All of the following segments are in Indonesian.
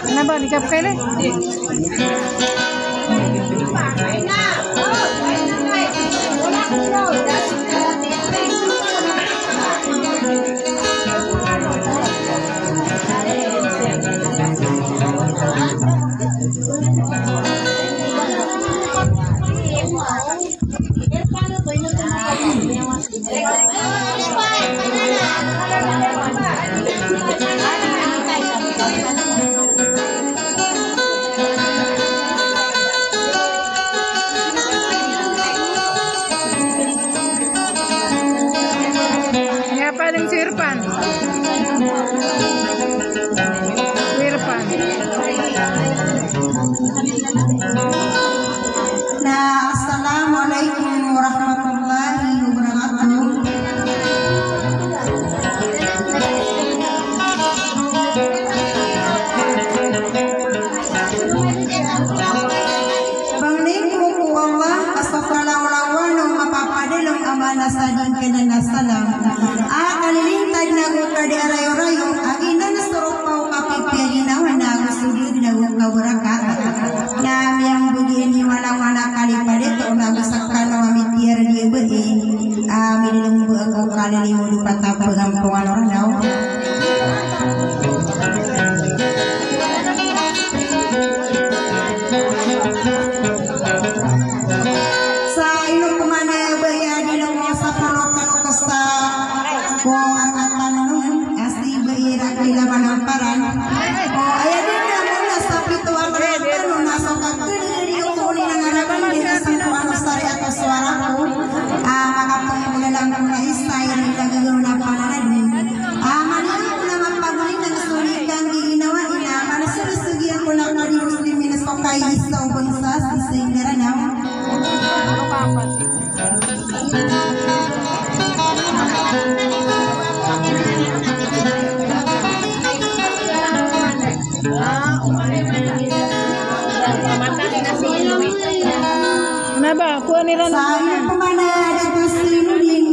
Kenapa dikap kele? Paling si Irfan. Nah, assalamualaikum warahmatullahi wabarakatuh. Bangniku ku Allah astagfirullahaladzim mapapadilong amana sadin kena salam. Kalilintag na ko kadi arayo-rayo agina na sorok pao kapipya ginawa na gusto ginawa kawaraka na yang begini walang-wala kalipadito na gusakan na mamitiar dia beri minilong ako kalilimu di patapagang pengaluran daw. Sa ino kumana baya dilong sa panokan o kasta ko ang tanong asli bayira nila manamparan o aya din na muna sa pito ang tanong nasa kakadiri o kunin ang araban din sa ano sari ato suara ko makapangmula lang ng naistay nila gagawin na pananadin manang ko naman pagunin ng sulikan ginawa ina manasusugian ko lang na di muslimin na sokay sa ubangsa sa singdara na Kenapa? Kuha nila na saya pemana ada muslimin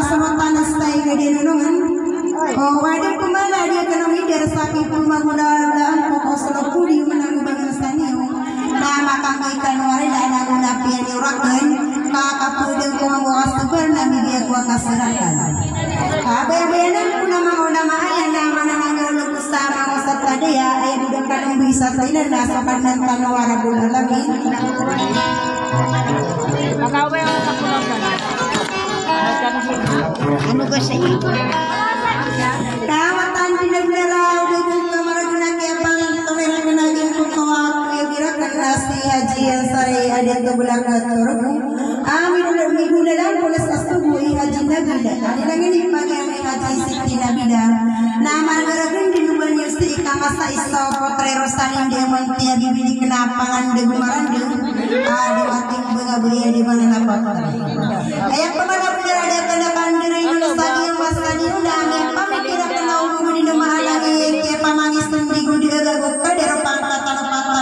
samantana stay gede nunungan wadah pemana dia kena midar sakit pemagudalan pokok selopudi menang bangsa nama kakaikan warida ada guna pian urakan kakak pudeng kumambawa sebenarnya media kuah kasirakan kabayanan kuna nama ayah nama nanggalu kusama wasata dia ayah budak kadang bisa tainan nasakan dan tanawara bulan lagi Makauwi ako sa punokan. Ano ba siya? Tawatan pinaglalaw dito kamarag na kaya pang tuwin ko naging kutuwa kaya girakan na si Haji ang saray adit na bulang na turog. Minggu na lang pulas astubuhi Haji Nabida. Ano lang yun pag-amay Haji Siti Nabida. Na maragaragan dinuban yung si ikamasa isaw potrero salin dia mantia bibili kenapangan de gumaranda. Diwating bunga-bunga di mana napak. Ayat pemana punya ada kena bandiri Indonesia yang masani undang yang pamikir kena ubu di nama lagi ke pamangis sendi gudi agak kadero pangkatan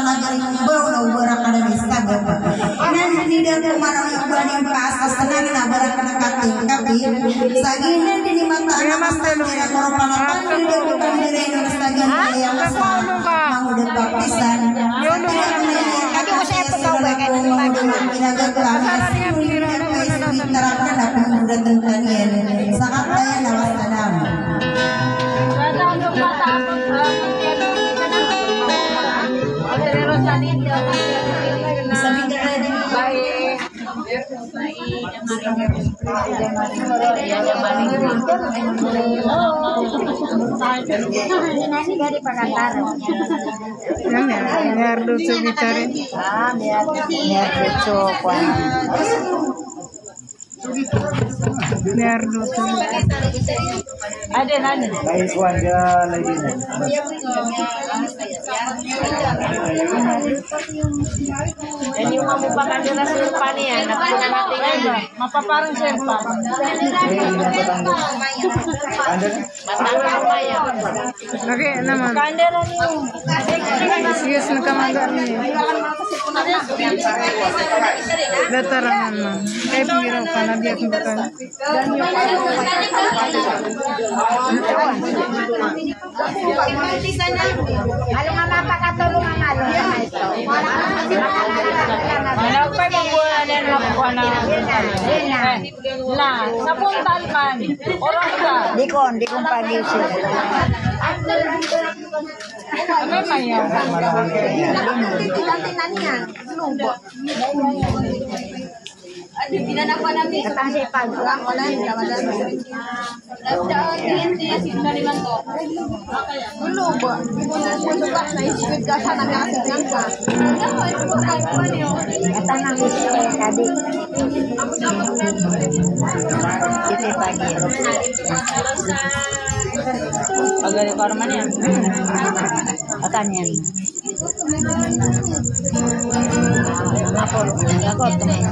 agar bau na ubara kada bisa gapa. Nanti dia kumarang ubani pasas senang na bara kana kapi sagina di mata nama kira korban dia bukan diri Indonesia yang mau de baptisan. Tadi saya pegawai biar lucu bicarain. Biar lucu Biar lucu. Ada. Guys, wanja lagi nih. Jadi mau pakai dana serpa nih ya, nanti aja. Mapaparang serpa. Oke, nama. Kandera nih. Serius nakamanggap nih. Datarangan mah. Kayak pinggir apa nabi aku bukan. Halo nga mapakatulungan nga lo sa ito. Wala pa yung buwan na nakuha na. La, sa puntal man. Orang ka. Di kong pag-iusip. Ano man yan? Kasi pag Pagari ko naman yan. akan yan. Ako tumayo.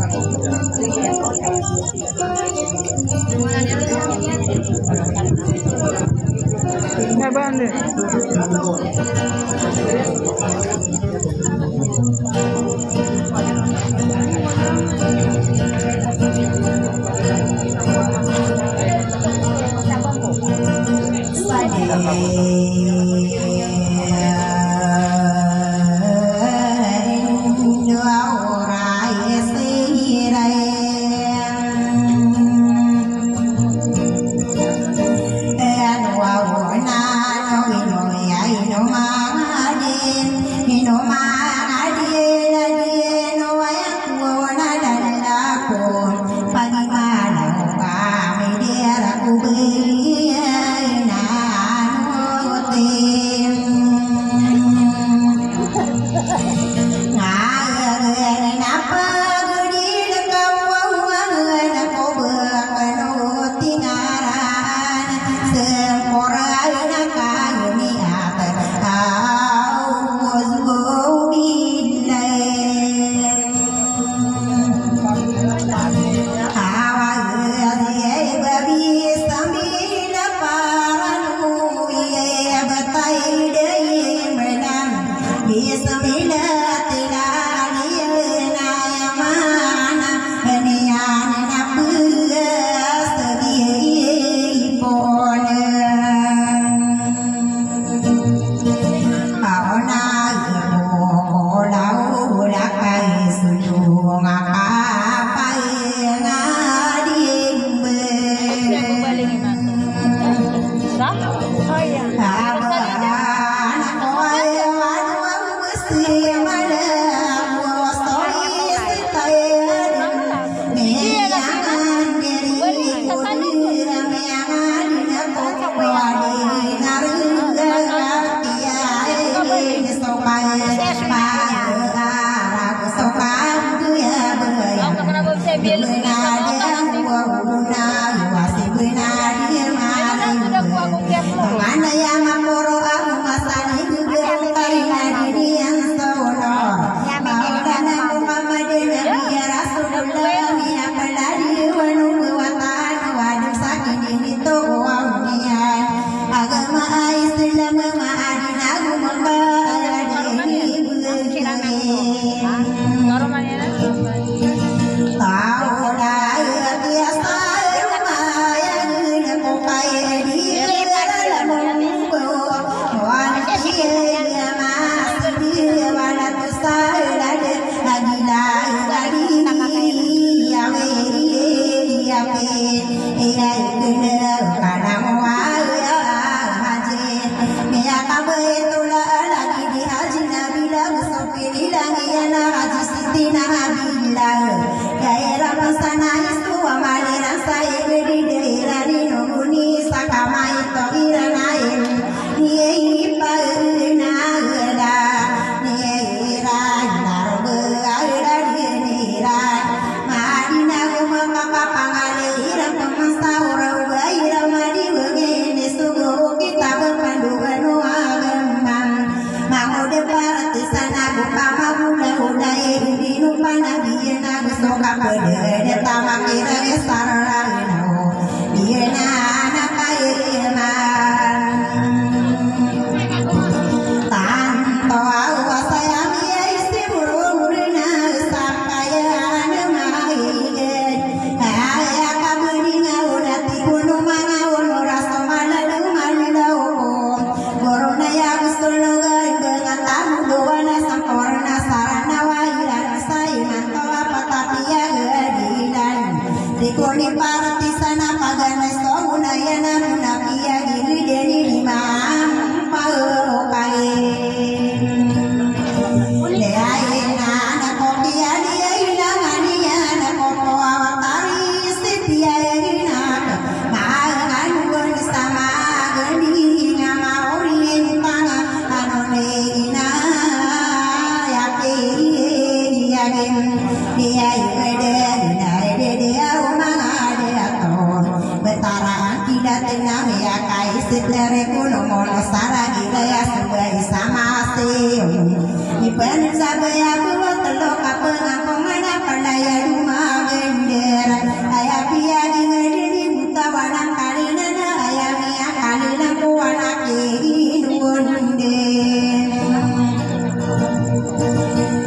Bukan sabaya buat telok apa ngapongan apa daya rumah gendera. Ayah pia ingin buta wanang kali nana ayah mia kali naku wanak hidunde.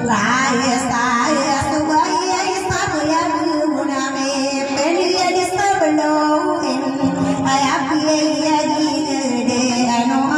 Raya saya subaya isabaya guna me pelia di sebelum ayah pia ingin anu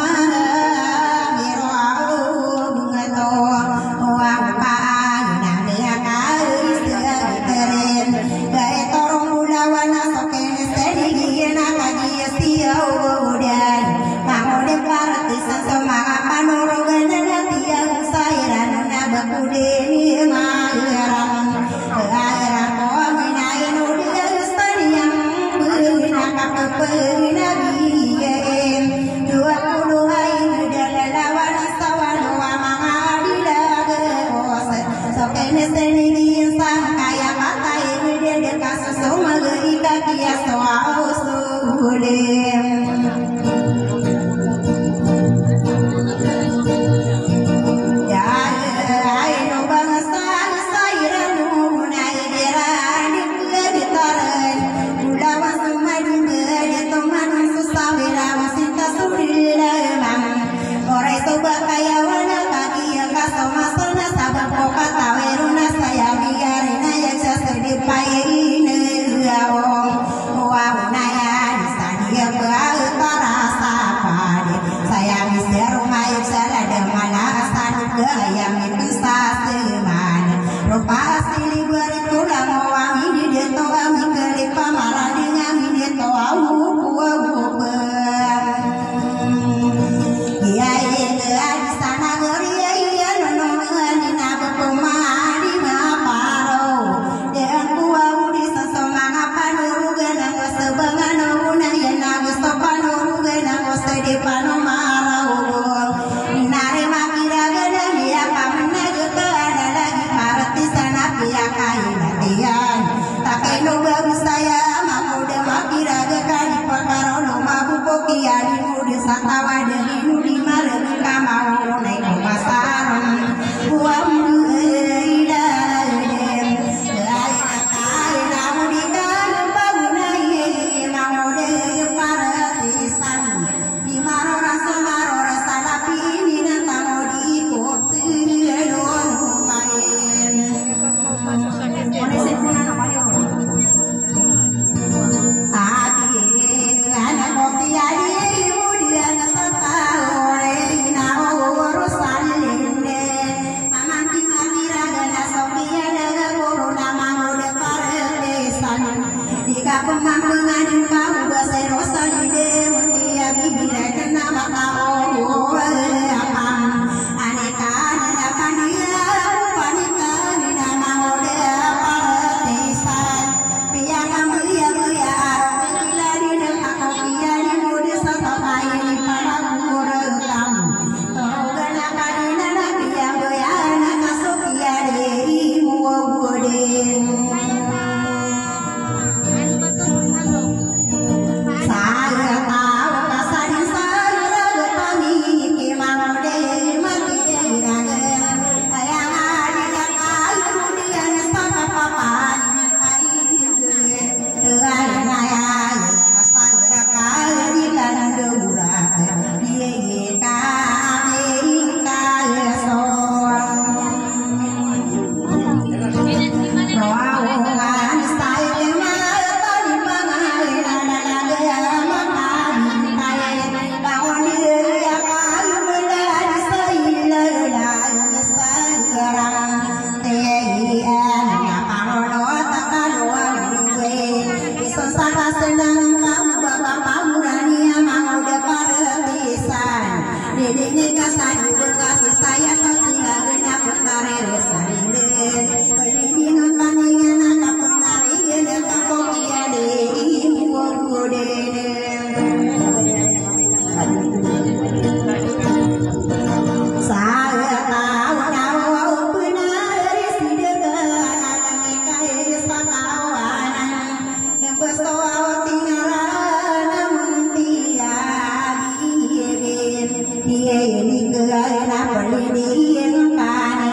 Dia ini ke arena pendidikan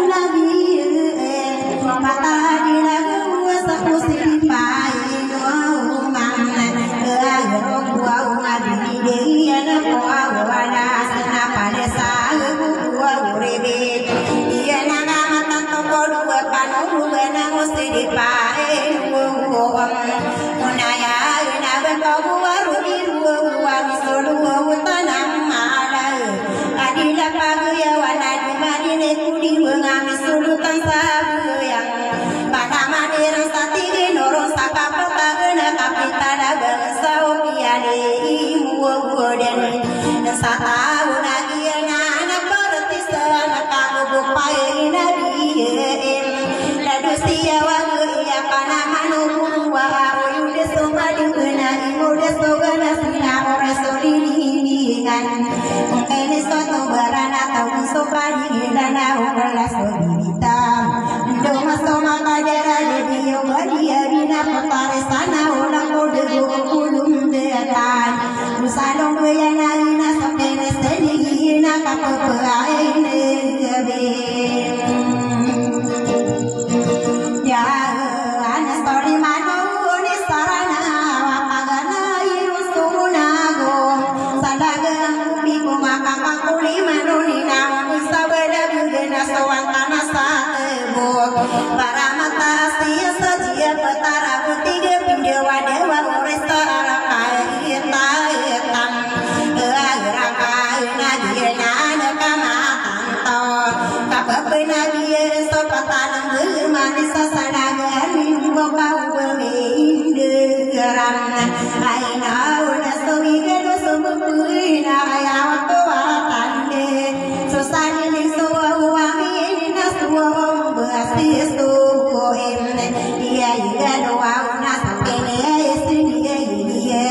nabi mata di lagu sepusi pai wow mana wow nabi dia na wow wana sana pada sagu wow rebe dia na mata toko dua panu na musti di pai wow munaya na beko waru biru wow solo tanam ada adila pagu ya wana di madine kudi ngami sulutan sabu yang pada madira satigi norong saka petagena kapita daga saupiade imu den satau nagiana anak berarti sana kamu bupai nabi ladu sia wagu ya pana manu wa yude somadi gena imude sogana sina ore solini kan ini suatu barana tahu sopadi dana ulah solita doma soma kadera de dio badia bina potare sana ulah kode kulum deatan musalong yana ina sokene seni na kapopai ne gabe ya ana story mano ni sarana apagana irusuna go sadaga biku maka makuli manuni na sabada bugena sawantana satebo para mata sia saja petara putiga pindewa dewa uresta arakai taetam arakai nadiena nakama tanto kapapena dia sopatan manisa sadaga mimbo kau inde geram aina una sowiga do sumpuina ya waktu watande susani ning suwa wangi na suwa basi suko emne dia ida do una sakene esini dia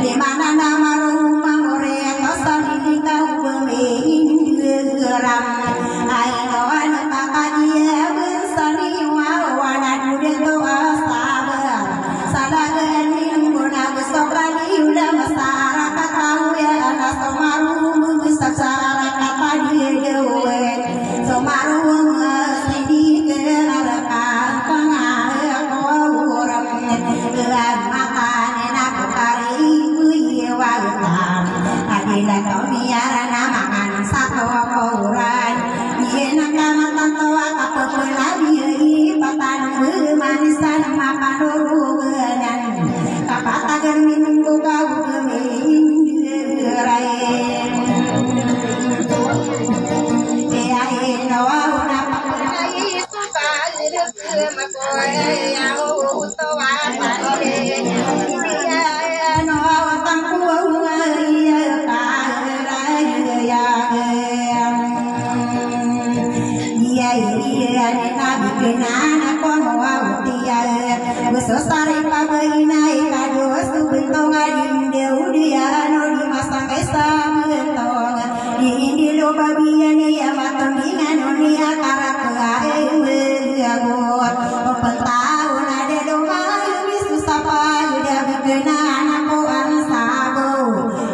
di mana nama rumah more kosani di kau inde geram aina wana dia bersani wana dude do sabar salagan minguna besokani udah masyarakat tahu ya ana somaru besara kata dia dewe somaru sidi ke araka pangar ko orang gelar mata nena kari kuye walutan adila kau biara nama kan satu orang yena kama tanto akapela biye patan manisan makan rugan kapatagan minggu kau gerai ya eno una pakai suka jadi makoe ya uto watane ya no tangku ya iya nabi kenana kono autia besosare pabainai kado subentong adinde udia no di masang esam entong di lo babiane ya matong ingano ni akara kae megago pentau nade do malu bisu sapa udia kenana ko ansabo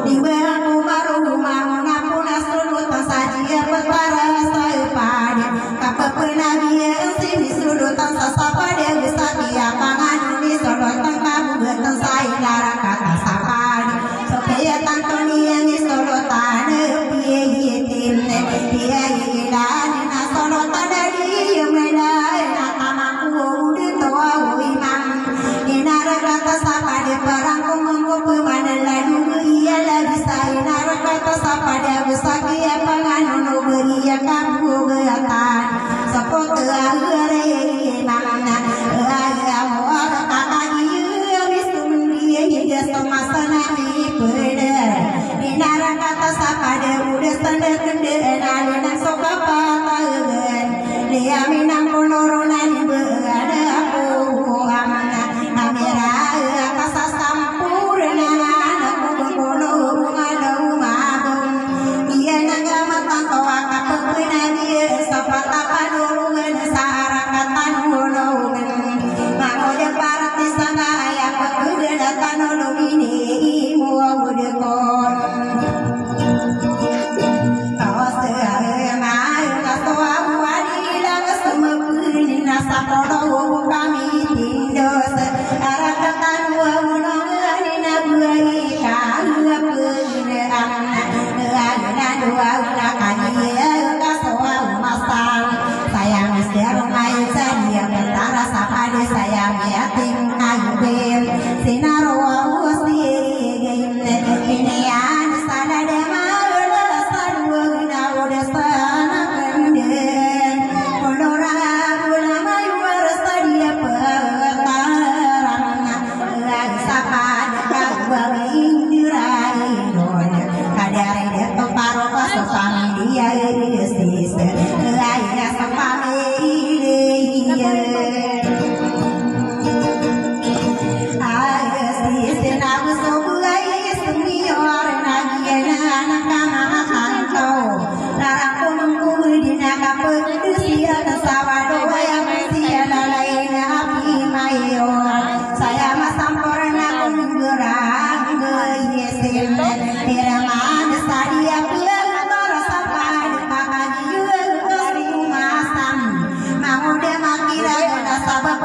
di baru baru mamuna puna sulu tasajia petara sai pade kapapena dia sini sulu tansa sapa dia bisa dia pangan ni solo tangka buatan sai lara kata sapa supaya tangkoni yang solo tane piye yetimne dia ilan na solo tane dia medai na tamaku ude toa imam inara kata sapa dia perang kumangku pemana lalu iya lagi sai nara kata sapa dia bisa dia pangan no beria kamu beatan sapot agare mamna agamo kata dia bisum dia dia semasana di peda inara kata sapa dia udah standar kende nalena soka patagen dia minang konoronan beada aku amna amira kasa sampurna aku kono ngalo mabung dia naga matang toa kapena dia sapa tapadurungan sarakatan honogen mangoja parati sana ya pakuda datano lobini muwa udekon kawas ma kasoa wadi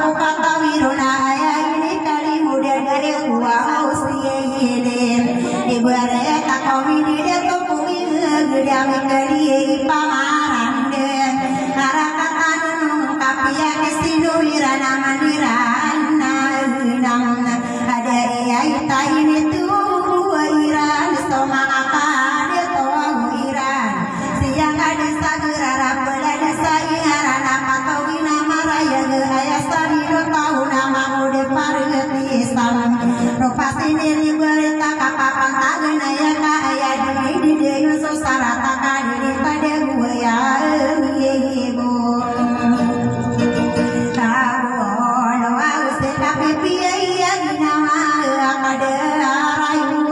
aku kata wiruna ayah ini kali muda dari gua usiain ibarat tak kau ini dia tuh kuing gedam kali pamaran deh karakatan kapia kesinu wirana mandiran nang ada ayah tai ini tuh iran stoma apa dia tuh iran siang ada sagera pelada sayara nama tahu nama raya ayah sari do tahu nama ude paretisan rupa sendiri berita kapapan tangan ayah kaya di dia susara takkan di pada gue ya ibu tahu lo aku sekape piaya nama ada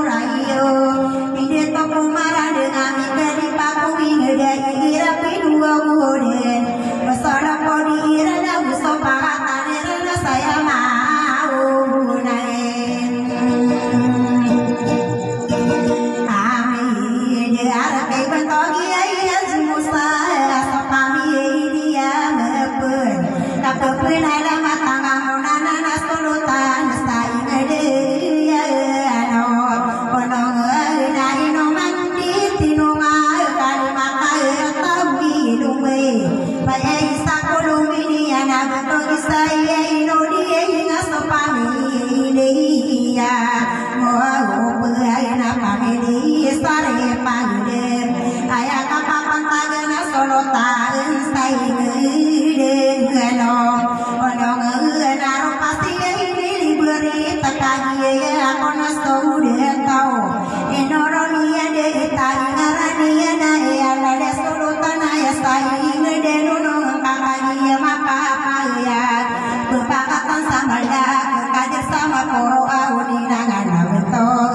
rayu ide toko marah dengan dari paku ingeda ira pinua mode besar podi ira da uso pakatan ira saya mau naik amin dia kai bentogi ayah musa sapami dia mepun kapepun ada matang monana nasulutan sai ngede ya ano onong nai no mandi tinu ma kali makai tabi lume pai sakulu ini ana bentogi saya ino dia inga sapami dia mau payana pamili sare pagde ayah kapapan tagana solotan sai ngede gano onong naro pasti ini beri tekani ya kono sudah tahu inoronia de tangarania na ya lade solotan ayah sai ngede nuno kakani mapa ya berpakatan sambalda kadir sama poro auni nangana betog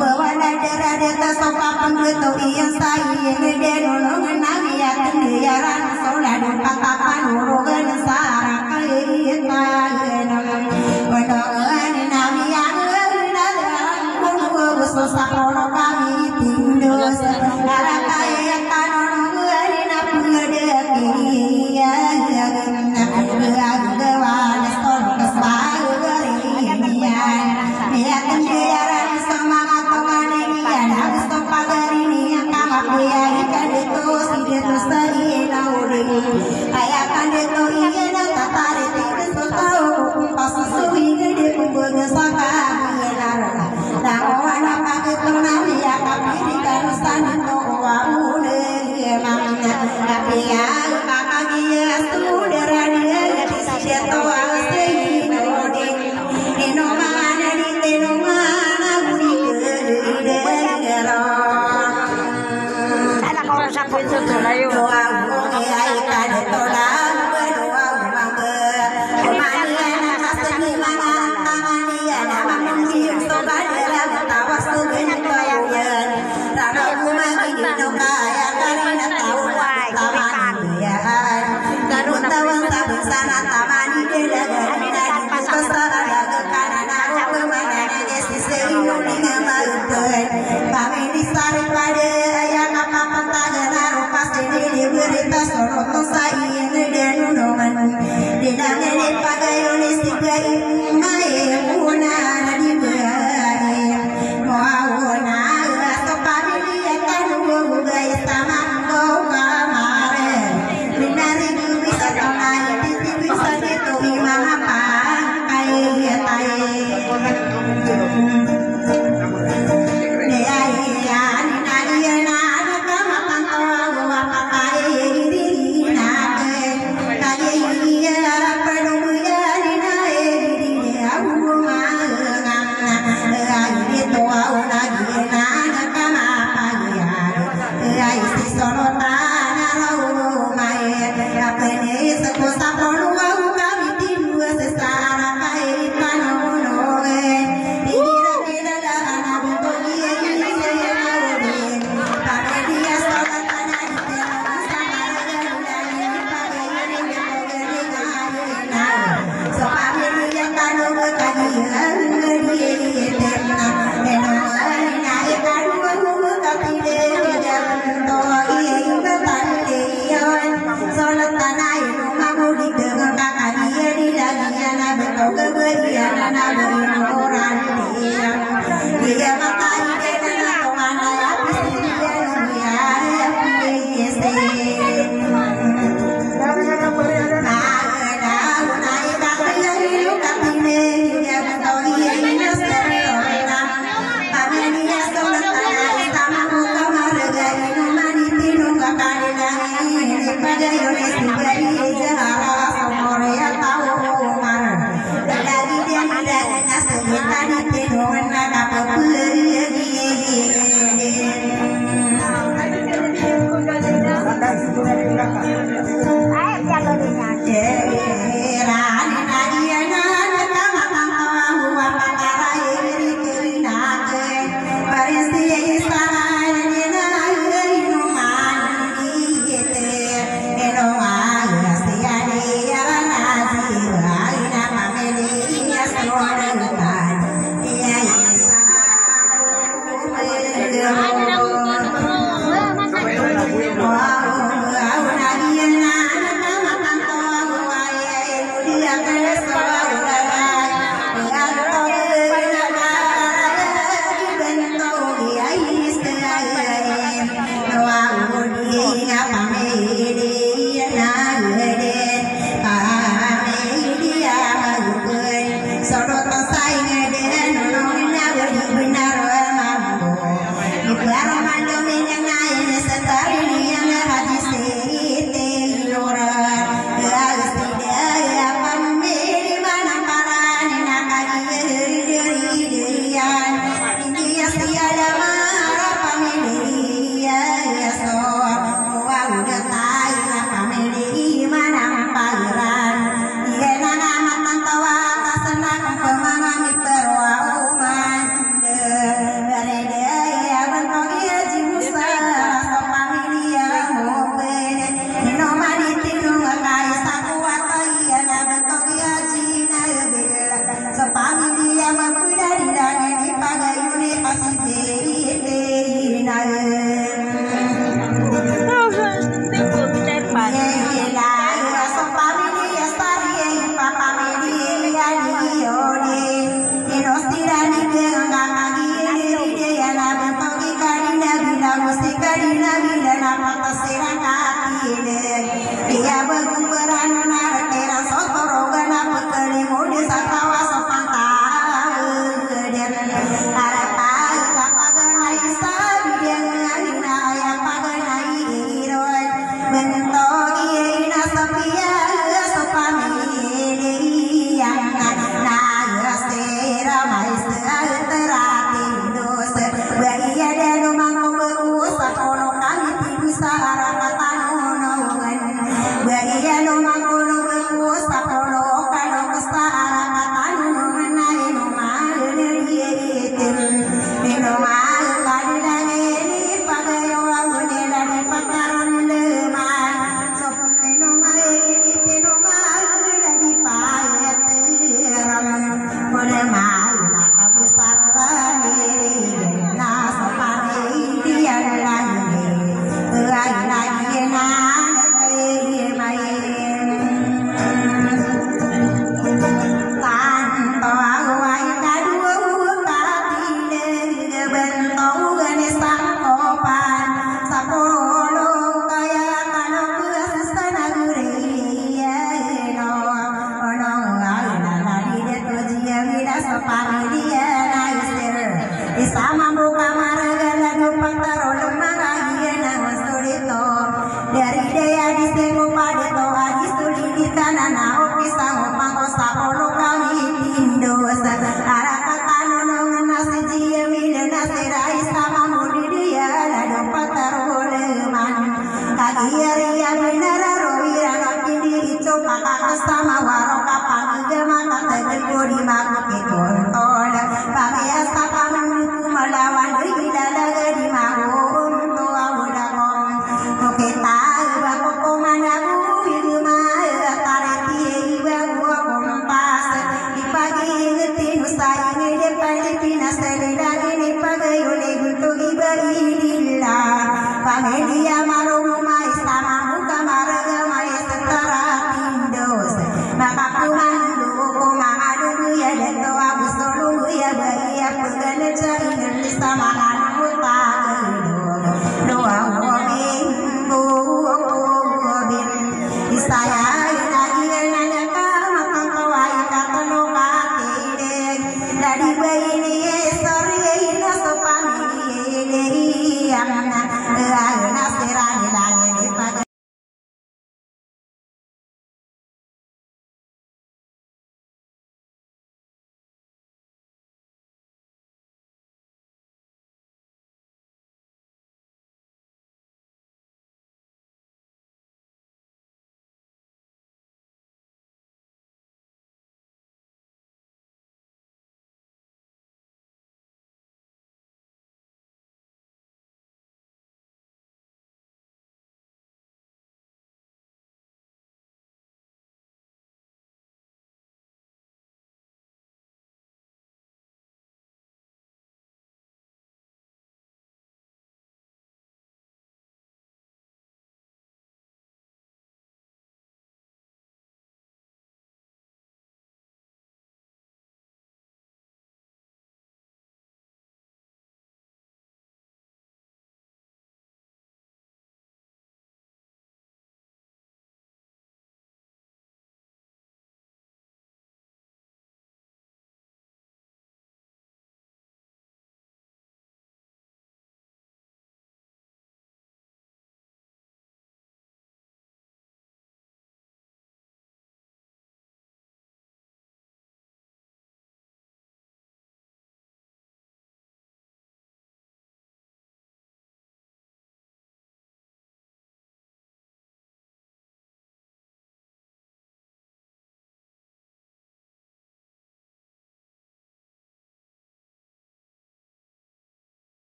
bawana derade tasopapan beto iya sai ngede nuno nami ya kendiaran soladu katapan urugan sarang kaita genam wedongan nami yang nadaran kuno susah poro kami tindus arah kaya kanon guarina pengedeki ya gewan stol kesal gerian ya kendiaran semangat penganian habis pagari ni yang kama puya ikan itu sidet sari lauri ayah kan itu iya na tatari tidak tahu pas suwi gede pembung saka benar rawana pagetu nami ya kapiri kan santo waune mamna tapi ya kakagia sudara dia sidet toa seinode ino mana di teno mana budi gede gero Anak orang siapa itu tuh layu. doa ai kan tola doa mangga mania kaseni mana tamania nama mendium sobadera tawas tugen toyen rana kumagi dino kaya karina tahu tamania kanu tawang tabun sana tamani dela garina pasara kana aku mana desi seino ninga mautun kami disari pada ayah kapapan tagana rupa sendiri berita soroto sai ngede nunongan dinangene pagayone sigai mae una nadi berai moauna aso pamili kanu bugai samanggo kamare binari bisa tonai titi bisa Sama warung kapal, dia mata terjadi di maku